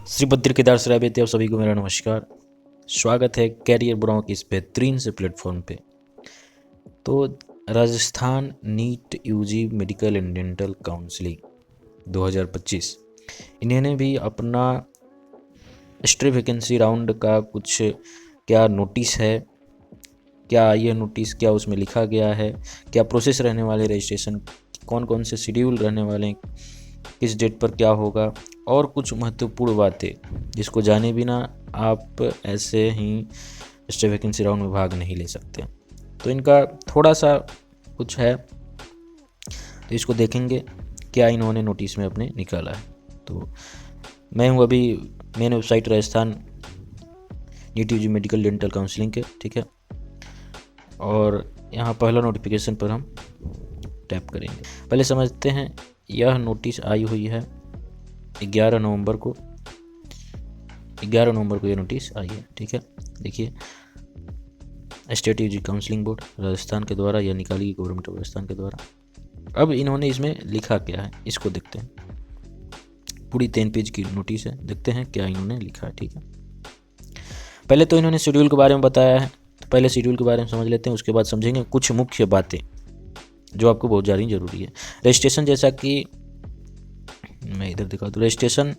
श्री बद्र केदार सराबेती आप सभी को मेरा नमस्कार। स्वागत है कैरियर ब्राउ की इस बेहतरीन से प्लेटफॉर्म पे। तो Rajasthan NEET UG medical and dental counselling 2025 इन्होंने भी अपना एक्स्ट्रा वैकेंसी राउंड का कुछ क्या नोटिस है, क्या ये नोटिस क्या उसमें लिखा गया है, क्या प्रोसेस रहने वाले रजिस्ट्रेशन, कौन कौन से शेड्यूल रहने वाले, किस डेट पर क्या होगा और कुछ महत्वपूर्ण बातें जिसको जाने बिना आप ऐसे ही एक्स्ट्रा वैकेंसी राउंड में भाग नहीं ले सकते। तो इनका थोड़ा सा कुछ है, तो इसको देखेंगे क्या इन्होंने नोटिस में अपने निकाला है। तो मैं हूँ अभी main website Rajasthan NEET UG medical dental counselling के, ठीक है। और यहाँ पहला नोटिफिकेशन पर हम टैप करेंगे। पहले समझते हैं, यह नोटिस आई हुई है 11 नवंबर को। 11 नवंबर को ये नोटिस आई है, ठीक है। देखिए, state UG counselling board Rajasthan के द्वारा यह निकाली गई, गवर्नमेंट ऑफ राजस्थान के द्वारा। अब इन्होंने इसमें लिखा क्या है, इसको देखते हैं। पूरी 3 पेज की नोटिस है, देखते हैं क्या इन्होंने लिखा है, ठीक है। पहले तो इन्होंने शेड्यूल के बारे में बताया है, तो पहले शेड्यूल के बारे में समझ लेते हैं, उसके बाद समझेंगे कुछ मुख्य बातें जो आपको बहुत ज़्यादा जरूरी है। रजिस्ट्रेशन, जैसा कि मैं इधर दिखा दूँ, रजिस्ट्रेशन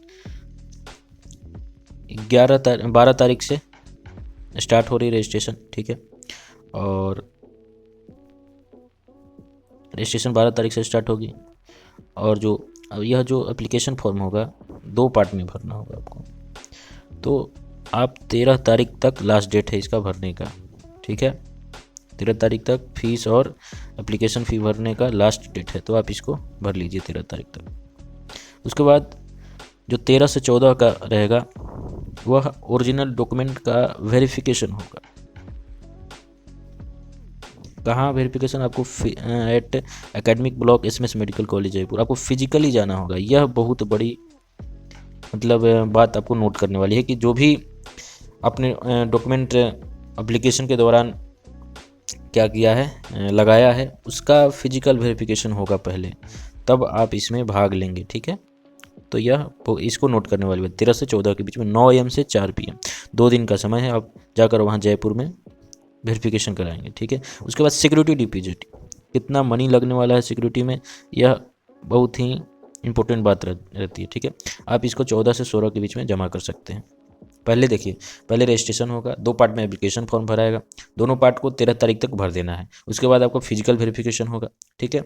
12 तारीख से स्टार्ट हो रही रजिस्ट्रेशन, ठीक है। और रजिस्ट्रेशन 12 तारीख से स्टार्ट होगी। और जो यह जो एप्लीकेशन फॉर्म होगा 2 पार्ट में भरना होगा आपको। तो आप 13 तारीख तक लास्ट डेट है इसका भरने का, ठीक है। 13 तारीख तक फीस और एप्लीकेशन फ़ी भरने का लास्ट डेट है, तो आप इसको भर लीजिए 13 तारीख तक। उसके बाद जो 13 से 14 का रहेगा वह ओरिजिनल डॉक्यूमेंट का वेरिफिकेशन होगा। कहाँ वेरिफिकेशन? आपको at academic block SMS medical college Jaipur आपको फिजिकली जाना होगा। यह बहुत बड़ी बात आपको नोट करने वाली है कि जो भी अपने डॉक्यूमेंट एप्लीकेशन के दौरान क्या किया है, लगाया है, उसका फिजिकल वेरिफिकेशन होगा पहले, तब आप इसमें भाग लेंगे, ठीक है। तो यह इसको नोट करने वाली बात। 13 से 14 के बीच में 9 AM से 4 PM 2 दिन का समय है। आप जाकर वहाँ जयपुर में वेरिफिकेशन कराएंगे, ठीक है। उसके बाद सिक्योरिटी डिपॉजिट, कितना मनी लगने वाला है सिक्योरिटी में, यह बहुत ही इंपॉर्टेंट बात रहती है, ठीक है। आप इसको 14 से 16 के बीच में जमा कर सकते हैं। पहले देखिए, पहले रजिस्ट्रेशन होगा, 2 पार्ट में एप्लीकेशन फॉर्म भराएगा, दोनों पार्ट को 13 तारीख तक भर देना है। उसके बाद आपको फिजिकल वेरिफिकेशन होगा, ठीक है।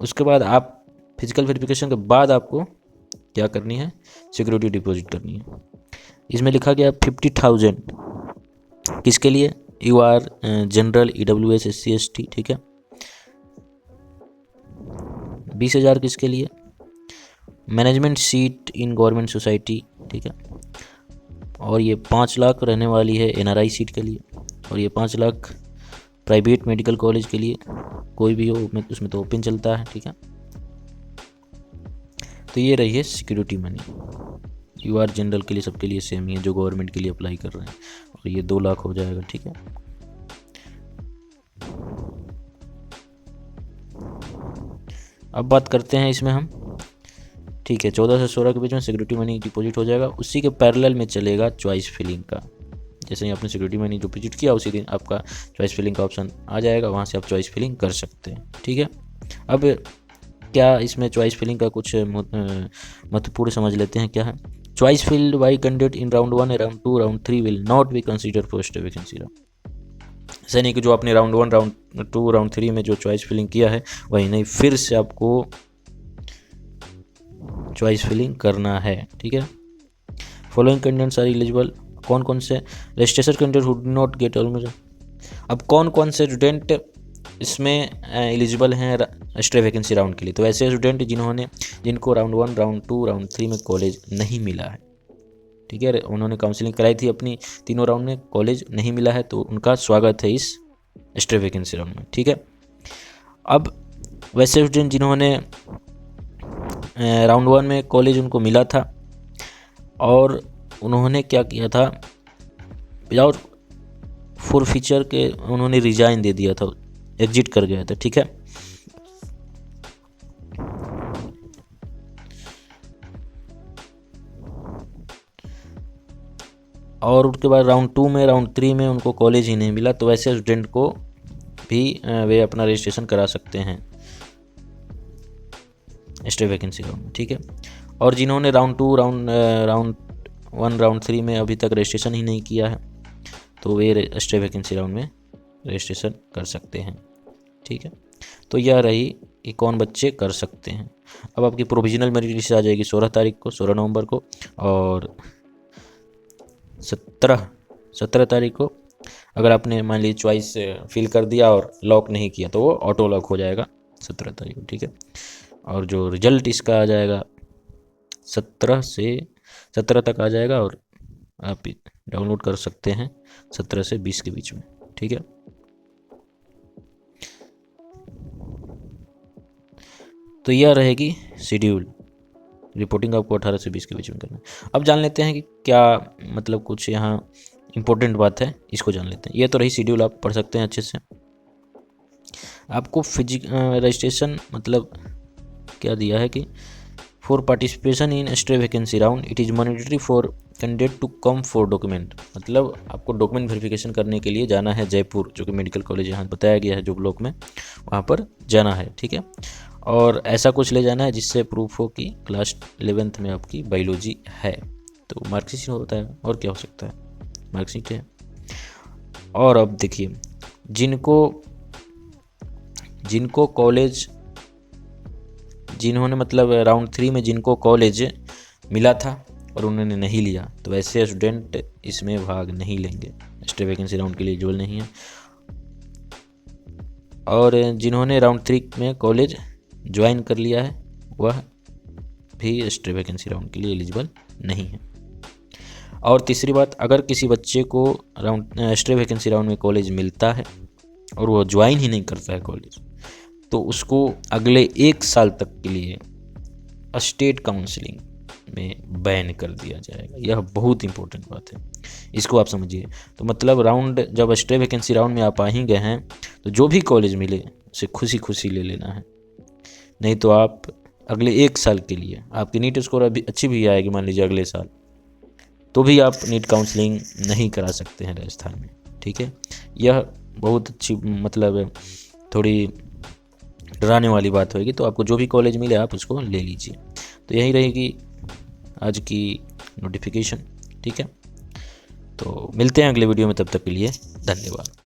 उसके बाद आप फिजिकल वेरिफिकेशन के बाद आपको क्या करनी है, सिक्योरिटी डिपॉजिट करनी है। इसमें लिखा गया 50,000 किसके लिए, UR general EWS SC ST, ठीक है। 20,000 किसके लिए, management seat in government society, ठीक है। और ये 5 लाख रहने वाली है NRI सीट के लिए। और ये 5 लाख प्राइवेट मेडिकल कॉलेज के लिए, कोई भी हो उसमें तो ओपन चलता है, ठीक है। तो ये रही है सिक्योरिटी मनी। UR जनरल के लिए सबके लिए सेम ही है जो गवर्नमेंट के लिए अप्लाई कर रहे हैं। और ये 2 लाख हो जाएगा, ठीक है। अब बात करते हैं इसमें हम, ठीक है। 14 से 16 के बीच में सिक्योरिटी मनी डिपॉजिट हो जाएगा। उसी के पैरेलल में चलेगा चॉइस फिलिंग का। जैसे ही आपने सिक्योरिटी मनी डिपॉजिट किया, उसी दिन आपका चॉइस फिलिंग का ऑप्शन आ जाएगा, वहाँ से आप चॉइस फिलिंग कर सकते हैं, ठीक है। अब क्या इसमें चॉइस फिलिंग का कुछ महत्वपूर्ण समझ लेते हैं क्या है। Choice field by candidate in round 1, round 2, round 3 will not be consider for extra vacancy round. ऐसा नहीं कि जो आपने राउंड 1, राउंड 2, राउंड 3 में जो चॉइस फिलिंग किया है वही नहीं, फिर से आपको चॉइस फिलिंग करना है, ठीक है। फॉलोइंग कैंडिडेट्स आर एलिजिबल, कौन कौन से, registration candidate who do not gate almost. अब कौन कौन से स्टूडेंट इसमें एलिजिबल हैं एक्स्ट्रा वैकेंसी राउंड के लिए। तो ऐसे स्टूडेंट जिनको राउंड 1, राउंड 2, राउंड 3 में कॉलेज नहीं मिला है, ठीक है। उन्होंने काउंसलिंग कराई थी अपनी, तीनों राउंड में कॉलेज नहीं मिला है, तो उनका स्वागत है इस एक्स्ट्रा वैकेंसी राउंड में, ठीक है। अब वैसे स्टूडेंट जिन्होंने राउंड 1 में कॉलेज उनको मिला था और उन्होंने क्या किया था, विदाउट फॉरफीचर के उन्होंने रिजाइन दे दिया था, एग्जिट कर गया था, ठीक है। और उसके बाद राउंड 2 में, राउंड 3 में उनको कॉलेज ही नहीं मिला, तो वैसे स्टूडेंट को भी वे अपना रजिस्ट्रेशन करा सकते हैं स्टे वैकेंसी राउंड में, ठीक है। और जिन्होंने राउंड 2, राउंड 1, राउंड 3 में अभी तक रजिस्ट्रेशन ही नहीं किया है, तो वे स्टे वैकेंसी राउंड में रजिस्ट्रेशन कर सकते हैं, ठीक है। तो यह रही कि कौन बच्चे कर सकते हैं। अब आपकी प्रोविजनल मेरिट लिस्ट आ जाएगी 16 तारीख को, 16 नवंबर को, और 17 तारीख को अगर आपने मान लीजिए चॉइस फिल कर दिया और लॉक नहीं किया तो वो ऑटो लॉक हो जाएगा 17 तारीख को, ठीक है। और जो रिजल्ट इसका आ जाएगा 17 तक आ जाएगा, और आप डाउनलोड कर सकते हैं 17 से 20 के बीच में, ठीक है। तो यह रहेगी शेड्यूल, रिपोर्टिंग आपको 18 से 20 के बीच में करना है। अब जान लेते हैं कि क्या मतलब कुछ यहाँ इंपॉर्टेंट बात है, इसको जान लेते हैं। ये तो रही शेड्यूल, आप पढ़ सकते हैं अच्छे से। आपको रजिस्ट्रेशन मतलब क्या दिया है कि for participation in stay vacancy round it is mandatory for candidate to come for document, मतलब आपको डॉक्यूमेंट वेरिफिकेशन करने के लिए जाना है जयपुर, जो कि मेडिकल कॉलेज यहाँ बताया गया है जो ब्लॉक में, वहाँ पर जाना है, ठीक है। और ऐसा कुछ ले जाना है जिससे प्रूफ हो कि क्लास 11th में आपकी बायोलॉजी है, तो मार्कशीट होता है, और क्या हो सकता है, मार्कशीट है। और अब देखिए, जिनको कॉलेज, जिन्होंने मतलब राउंड 3 में जिनको कॉलेज मिला था और उन्होंने नहीं लिया, तो वैसे स्टूडेंट इसमें भाग नहीं लेंगे, स्टे वैकेंसी राउंड के लिए एलिजिबल नहीं है। और जिन्होंने राउंड 3 में कॉलेज ज्वाइन कर लिया है वह भी स्टे वैकेंसी राउंड के लिए एलिजिबल नहीं है। और तीसरी बात, अगर किसी बच्चे को स्टे वैकेंसी राउंड में कॉलेज मिलता है और वो ज्वाइन ही नहीं करता है कॉलेज, तो उसको अगले 1 साल तक के लिए स्टेट काउंसलिंग में बैन कर दिया जाएगा। यह बहुत इंपॉर्टेंट बात है, इसको आप समझिए। तो मतलब जब स्टे वैकेंसी राउंड में आप आ ही गए हैं, तो जो भी कॉलेज मिले उसे खुशी खुशी ले लेना है, नहीं तो आप अगले 1 साल के लिए, आपकी नीट स्कोर अभी अच्छी भी आएगी मान लीजिए अगले साल, तो भी आप नीट काउंसलिंग नहीं करा सकते हैं राजस्थान में, ठीक है। यह बहुत अच्छी मतलब थोड़ी डराने वाली बात होगी, तो आपको जो भी कॉलेज मिले आप उसको ले लीजिए। तो यही रहेगी आज की नोटिफिकेशन, ठीक है। तो मिलते हैं अगले वीडियो में, तब तक के लिए धन्यवाद।